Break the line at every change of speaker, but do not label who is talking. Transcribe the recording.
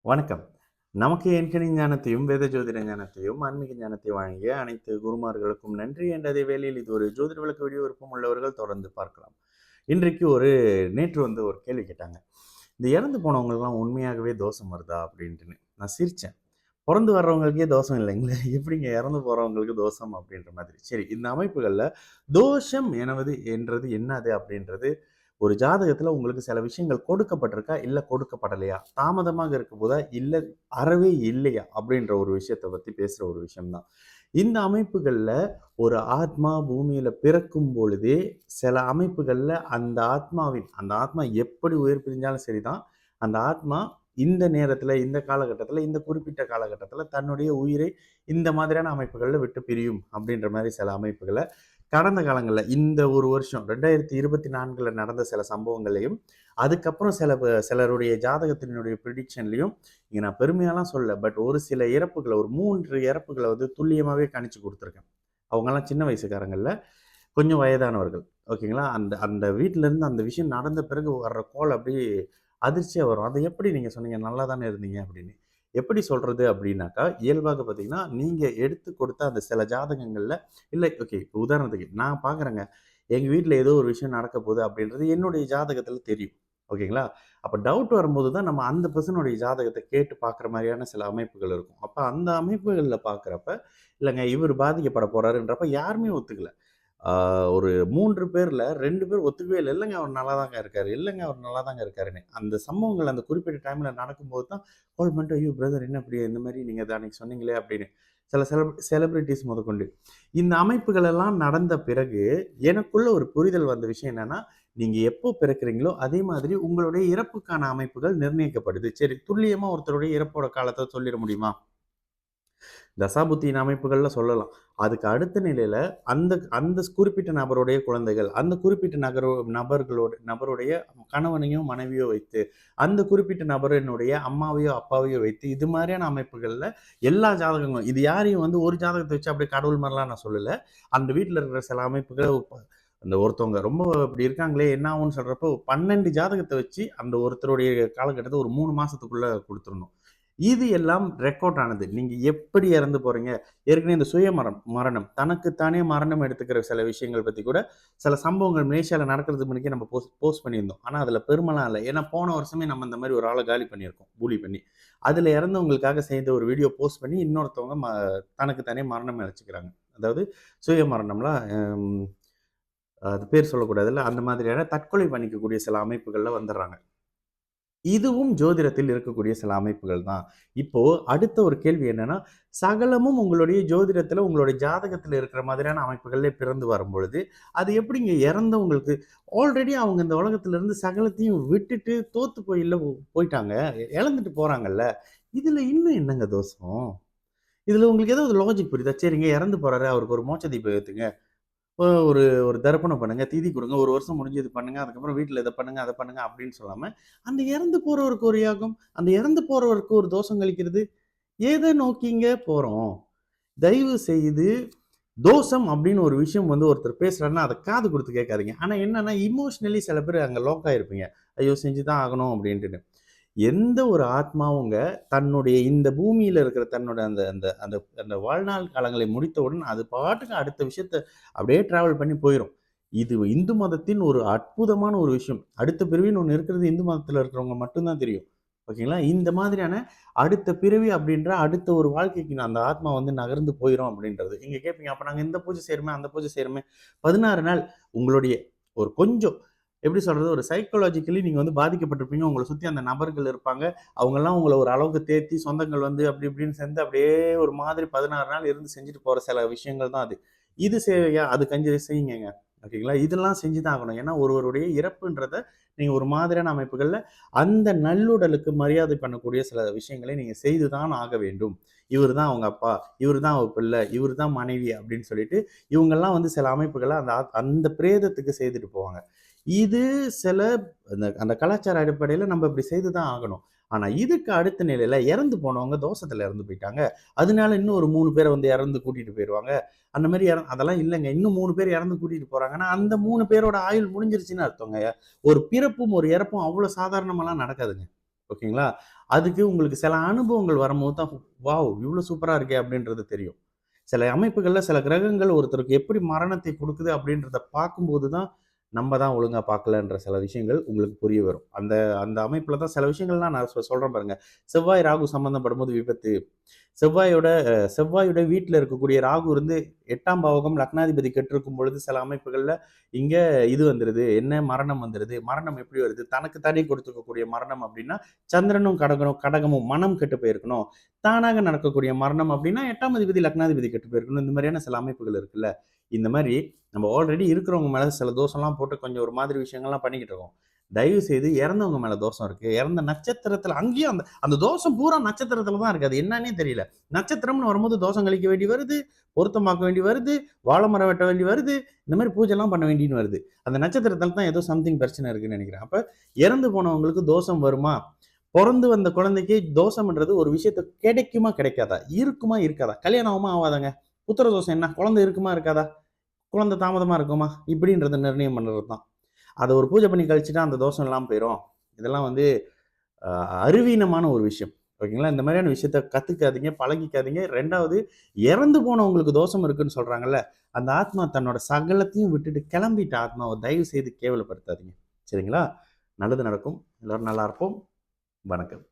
வணக்கம். நமக்கு எண்கணி ஞானத்தையும், வேத ஜோதிட ஞானத்தையும், ஆன்மீக ஞானத்தையும் வழங்கிய அனைத்து குருமார்களுக்கும் நன்றி என்ற அதே வேளையில் இது ஒரு ஜோதிட விளக்க வீடியோ விருப்பம் உள்ளவர்கள் தொடர்ந்து பார்க்கலாம். இன்றைக்கு நேற்று ஒரு கேள்வி கேட்டாங்க. இந்த இறந்து போனவங்களுக்கெல்லாம் உண்மையாகவே தோஷம் வருதா? அப்படின்ட்டுன்னு. நான் சிரிச்சேன். பொறந்து வர்றவங்களுக்கே தோஷம் இல்லைங்களே! எப்படிங்க இறந்து போறவங்களுக்கு தோஷம் அப்படின்ற மாதிரி. சரி, இந்த அமைப்புகள்ல தோஷம் என்றது என்னது அப்படின்றது ஒரு ஜாதகத்துல உங்களுக்கு சில விஷயங்கள் கொடுக்கப்பட்டிருக்கா? இல்ல கொடுக்கப்படலையா? தாமதமாக இருக்கும்போதா? இல்ல அறவே இல்லையா? அப்படின்ற ஒரு விஷயத்த பத்தி பேசுற ஒரு விஷயம் தான். இந்த அமைப்புகள்ல ஒரு ஆத்மா பூமியில பிறக்கும் பொழுதே சில அமைப்புகள்ல அந்த ஆத்மா எப்படி உயிர் பிரிஞ்சாலும் சரிதான். அந்த ஆத்மா இந்த நேரத்துல, இந்த காலகட்டத்துல, இந்த குறிப்பிட்ட காலகட்டத்துல தன்னுடைய உயிரை இந்த மாதிரியான அமைப்புகள்ல விட்டு பிரியும் அப்படின்ற மாரி சில அமைப்புகள கடந்த காலங்கள்ல இந்த ஒரு வருஷம் 2024ல நடந்த சில சம்பவங்களையும், அதுக்கப்புறம் சிலருடைய ஜாதகத்தினுடைய ப்ரிடிக்ஷன்லயும் இங்க நான் பெருமையாலாம் சொல்லல. பட் ஒரு சில இறப்புகள ஒரு 3 இறப்புகள துல்லியமாவே கணிச்சு குடுத்துருக்கேன். அவங்கலாம் சின்ன வயசுக்காரங்க இல்ல. கொஞ்சம் வயதானவர்கள். ஓகேங்களா? அந்த அந்த வீட்லருந்து அந்த விஷயம் நடந்த பிறகு வர்ற கால் அப்படியே அதிர்ச்சியா வரும். "அத எப்படி நீங்க சொன்னீங்க? நல்லா தானே இருந்தீங்க" அப்படின்னு. எப்படி சொல்றது அப்படின்னாக்கா, இயல்பாக பார்த்தீங்கன்னா, நீங்க எடுத்து கொடுத்த அந்த சில ஜாதகங்கள்ல இல்ல ஓகே உதாரணத்துக்கு நான் பார்க்குறேங்க. எங்க வீட்ல ஏதோ ஒரு விஷயம் நடக்க போகுது அப்படின்றது என்னுடைய ஜாதகத்தில தெரியும். ஓகேங்களா? அப்ப டவுட் வரும்போது தான் நம்ம அந்த பெர்சனுடைய ஜாதகத்த கேட்டு பார்க்குற மாரியான சில அமைப்புகள் இருக்கும். அப்ப அந்த அமைப்புகள்ல பார்க்குறப்ப, இல்லங்க இவரு பாதிக்கப்பட போறாருன்றப்ப யாருமே ஒத்துக்கல. ஆ ஒரு 3 பேர்ல 2 பேர் ஒத்துக்கவே இல்ல. இல்லங்க அவர் நல்லா தாங்க இருக்காரு. இல்லங்க அவர் நல்லா தாங்க இருக்காருன்னு. அந்த சம்பவங்கள் அந்த குறிப்பிட்ட டைம்ல நடக்கும்போது தான் கால் பண்ணிட்டு, "ஐயோ! பிரதர் என்ன இப்படி இந்த மாரி நீங்க அன்னைக்கு சொன்னீங்களே" அப்படின்னு. சில செலிபிரிட்டீஸ் முதற்கொண்டு. இந்த அமைப்புகள் எல்லாம் நடந்த பிறகு எனக்குள்ள ஒரு புரிதல் வந்த விஷயம் என்னன்னா, நீங்க எப்போ பிறக்கிறீங்களோ, அதே மாதிரி உங்களுடைய இறப்புக்கான அமைப்புகள் நிர்ணயிக்கப்படுது. சரி துல்லியமா ஒருத்தருடைய இறப்போட காலத்த சொல்லிற முடியுமா? தசாபுத்தியின் அமைப்புகள்ல சொல்லலாம். அதுக்கு அடுத்த நிலையில அந்த அந்த குறிப்பிட்ட நபருடைய குழந்தைகள், அந்த குறிப்பிட்ட நபருடைய கணவனையோ, மனைவியோ வைத்து, அந்த குறிப்பிட்ட நபரினுடைய அம்மாவையோ, அப்பாவையோ வைத்து, இது மாரியான அமைப்புகள்ல எல்லா ஜாதகங்களும் இது யாரையும் ஒரு ஜாதகத்த வச்சு அப்படியே கடவுள் மாரிலாம் நான் சொல்லல. அந்த வீட்ல இருக்கிற சில அமைப்புகள அந்த ஒருத்தவங்க ரொம்ப இப்படி இருக்காங்களே என்ன ஆகும்ன்னு சொல்றப்போ 12 ஜாதகத்த வச்சு அந்த ஒருத்தருடைய காலகட்டத்த ஒரு 3 மாசத்துக்குள்ள குடுத்துறணும். இது எல்லாம் ரெக்கார்ட் ஆனது. நீங்க எப்படி இறந்து போறீங்க? ஏற்கனவே இந்த மரணம். தனக்கு தானே மரணம் எடுத்துக்கிற சில விஷயங்கள் பத்தி கூட, சில சம்பவங்கள் மலேசியால நடக்கிறதுக்கு முன்னக்கே நம்ம போஸ்ட் பண்ணியிருந்தோம். ஆனா, அதுல பெருமைலாம் இல்ல. ஏன்னா, போன வருஷமே நம்ம இந்த மாரி ஒரு ஆள காலி பண்ணியிருக்கோம். பூலி பண்ணி. அதுல இறந்தவங்களுக்காக செய்த ஒரு வீடியோ போஸ்ட் பண்ணி, இன்னொருத்தவங்க தனக்கு தானே மரணம் அடைச்சுக்கிறாங்க. அதாவது சுய மரணம்லாம் அது பேர் சொல்லக்கூடாதுல்ல. அந்த மாதிரியான தற்கொலை பண்ணிக்கக்கூடிய சில அமைப்புகள்ல வந்துர்றாங்க. இதுவும் ஜோதிடத்தில் இருக்கக்கூடிய சில அமைப்புகள் தான். இப்போ அடுத்த ஒரு கேள்வி என்னன்னா, சகலமும் உங்களுடைய ஜோதிடத்துல, உங்களுடைய ஜாதகத்துல இருக்கிற மாதிரியான அமைப்புகள்லே பிறந்து வரும்பொழுது, அது எப்படிங்க இறந்தவங்களுக்கு ஆல்ரெடி அவங்க இந்த உலகத்துல இருந்து சகலத்தையும் விட்டுட்டு தோத்து போயிட்டாங்க. இழந்துட்டு போறாங்கல்ல. இதுல இன்னும் என்னங்க தோஷம்? இதுல உங்களுக்கு ஏதாவது லாஜிக் புரியுதா? சரிங்க இறந்து போறாரு. அவருக்கு ஒரு மோட்ச தீபம் ஏத்துங்க. ஒரு ஒரு தர்ப்பணம் பண்ணுங்க, திதி குடுங்க. 1 வருஷம் முடிஞ்சு இது பண்ணுங்க. அதுக்கப்புறம் வீட்ல இத பண்ணுங்க, அத பண்ணுங்க அப்படின்னு சொல்லாம, அந்த இறந்து போறவருக்கு ஒரு யாகம், அந்த இறந்து போறவருக்கு ஒரு தோஷம் கழிக்கிறது. எத நோக்கிங்க போறோம்? தயவு செய்து தோஷம் அப்படின்னு ஒரு விஷயம் ஒருத்தர் பேசுறாருன்னா, அத காது குடுத்து கேட்காதீங்க. ஆனா என்னன்னா, எமோஷனலி சில பேர் அங்க லாக் ஆயிருப்பீங்க. ஐயோ! செஞ்சு தான் ஆகணும் அப்படின்ட்டுன்னு. எந்த ஒரு ஆத்மாவுங்க தன்னுடைய இந்த பூமியில இருக்கிற தன்னோட அந்த அந்த அந்த அந்த வாழ்நாள் காலங்களை முடித்தவுடன் அது பாட்டுக்கு அடுத்த விஷயத்த அப்படியே டிராவல் பண்ணி போயிரும். இது இந்து மதத்தின் ஒரு அற்புதமான ஒரு விஷயம். அடுத்த பிறவின்னு ஒண்ணு இருக்கிறது இந்து மதத்துல இருக்கிறவங்க மட்டும் தான் தெரியும். ஓகேங்களா? இந்த மாதிரியான அடுத்த பிறவி அப்படின்ற அடுத்த ஒரு வாழ்க்கைக்கு அந்த ஆத்மா நகர்ந்து போயிரும் அப்படின்றது. நீங்க கேட்பீங்க, அப்ப நாங்க இந்த பூஜை செய்றோமே, அந்த பூஜை செய்றோமே. 16 நாள் உங்களுடைய ஒரு கொஞ்சம் எப்படி சொல்றது? ஒரு சைக்காலஜிக்கலி நீங்க பாதிக்கப்பட்டிருப்பீங்க. உங்கள சுத்தி அந்த நபர்கள் இருப்பாங்க. அவங்கலாம் உங்கள ஒரு அளவுக்கு தேத்தி, சொந்தங்கள் அப்படி இப்படின்னு சேர்ந்து அப்படியே ஒரு மாதிரி 16 நாள் இருந்து செஞ்சுட்டு போற சில விஷயங்கள் தான் அது. இது சேவையா? அது கொஞ்சம் செய்யுங்கங்க. ஓகேங்களா? இதெல்லாம் செஞ்சு தான் ஆகணும். ஏன்னா ஒருவருடைய இறப்புன்றத நீங்க ஒரு மாதிரியான அமைப்புகள்ல அந்த நல்லுடலுக்கு மரியாதை பண்ணக்கூடிய சில விஷயங்களை நீங்க செய்து தான் ஆக வேண்டும். இவரு தான் அவங்க அப்பா, இவரு தான் அவ பிள்ளை, இவரு தான் மனைவி அப்படின்னு சொல்லிட்டு, இவங்கலாம் சில அமைப்புகள அந்த பிரேதத்துக்கு செய்துட்டு போவாங்க. இது சில அந்த அந்த கலாச்சார அடிப்படையில நம்ம இப்படி செய்து தான் ஆகணும். ஆனா இதுக்கு அடுத்த நிலையில இறந்து போனவங்க தோஷத்துல இறந்து போயிட்டாங்க. அதனால இன்னும் ஒரு 3 பேர இறந்து கூட்டிட்டு போயிருவாங்க. அந்த மாரி அதெல்லாம் இல்லங்க. இன்னும் 3 பேர் இறந்து கூட்டிட்டு போறாங்கன்னா, அந்த 3 பேரோட ஆயுள் முடிஞ்சிருச்சுன்னு அர்த்தங்க. ஒரு பிறப்பும், ஒரு இறப்பும் அவ்வளோ சாதாரணமாலாம் நடக்காதுங்க. ஓகேங்களா? அதுக்கு உங்களுக்கு சில அனுபவங்கள் வரும்போது தான், வாவ்! இவ்ளோ சூப்பரா இருக்கே! அப்படின்றது தெரியும். சில அமைப்புகள்ல சில கிரகங்கள் ஒருத்தருக்கு எப்படி மரணத்தை குடுக்குது அப்படின்றத பார்க்கும்போது தான், நம்ம தான் ஒழுங்கா பார்க்கலன்ற சில விஷயங்கள் உங்களுக்கு புரிய வரும். அந்த அந்த அமைப்புல தான் சில விஷயங்கள்லாம் நான் சொல்றேன் பாருங்க. செவ்வாய், ராகு சம்மந்தப்படும்போது விபத்து. செவ்வாயோட செவ்வாயோட வீட்ல இருக்கக்கூடிய ராகு இருந்து 8ஆம் பாவகம் லக்னாதிபதி கெட்டிருக்கும் பொழுது சில அமைப்புகள்ல இங்க இது வந்துருது. என்ன மரணம் வந்துருது. மரணம் எப்படி வருது? தனக்கு தானே கொடுத்துக்கக்கூடிய மரணம் அப்படின்னா, சந்திரனும் கடகமும் மனம் கெட்டு போயிருக்கணும். தானாக நடக்கக்கூடிய மரணம் அப்படின்னா 8ஆம் அதிபதி லக்னாதிபதி கெட்டு போயிருக்கணும். இந்த மாதிரியான சில அமைப்புகள் இருக்குல்ல. இந்த மாரி நம்ம ஆல்ரெடி இருக்கிறவங்க மேல சில தோஷம்லாம் போட்டு கொஞ்சம் ஒரு மாதிரி விஷயங்கள்லாம் பண்ணிக்கிட்டு இருக்கோம். தயவு செய்து இறந்தவங்க மேல தோஷம் இருக்கு. இறந்த நட்சத்திரத்துல அங்கேயும் அந்த அந்த தோஷம் பூரா நட்சத்திரத்துல தான் இருக்கு. அது என்னன்னே தெரியல. நட்சத்திரம்னு வரும்போது தோஷம் கழிக்க வேண்டி வருது, பொருத்தமாக்க வேண்டி வருது, வாழை மரம் வெட்ட வேண்டி வருது, இந்த மாரி பூஜைலாம் பண்ண வேண்டின்னு வருது. அந்த நட்சத்திரத்தில தான் ஏதோ சம்திங் பிரச்சனை இருக்குன்னு நெனைக்கிறேன். அப்ப இறந்து போனவங்களுக்கு தோஷம் வருமா? பொறந்து வந்த குழந்தைக்கு தோஷம்ன்றது ஒரு விஷயத்த கிடைக்குமா? கிடைக்காதா? இருக்குமா? இருக்காதா? கல்யாணம் ஆகுமா? ஆவாதாங்க? புத்திர தோஷம் என்ன? குழந்தை இருக்குமா? இருக்காதா? குழந்தை தாமதமா இருக்குமா? இப்படின்றத நிர்ணயம் பண்றது தான். அத ஒரு பூஜை பண்ணி கழிச்சுட்டா அந்த தோஷம் இல்லாம போயிரும். இதெல்லாம் வந்து அ அறிவீனமான ஒரு விஷயம். ஓகேங்களா? இந்த மாதிரியான விஷயத்த கத்துக்காதீங்க, பழகிக்காதீங்க. 2வது இறந்து போனவங்களுக்கு தோஷம் இருக்குன்னு சொல்றாங்கல்ல, அந்த ஆத்மா தன்னோட சகலத்தையும் விட்டுட்டு கிளம்பிட்ட ஆத்மாவ தயவு செய்து கேவலப்படுத்தாதீங்க. சரிங்களா? நல்லது நடக்கும். எல்லாரும் நல்லா இருப்போம். வணக்கம்.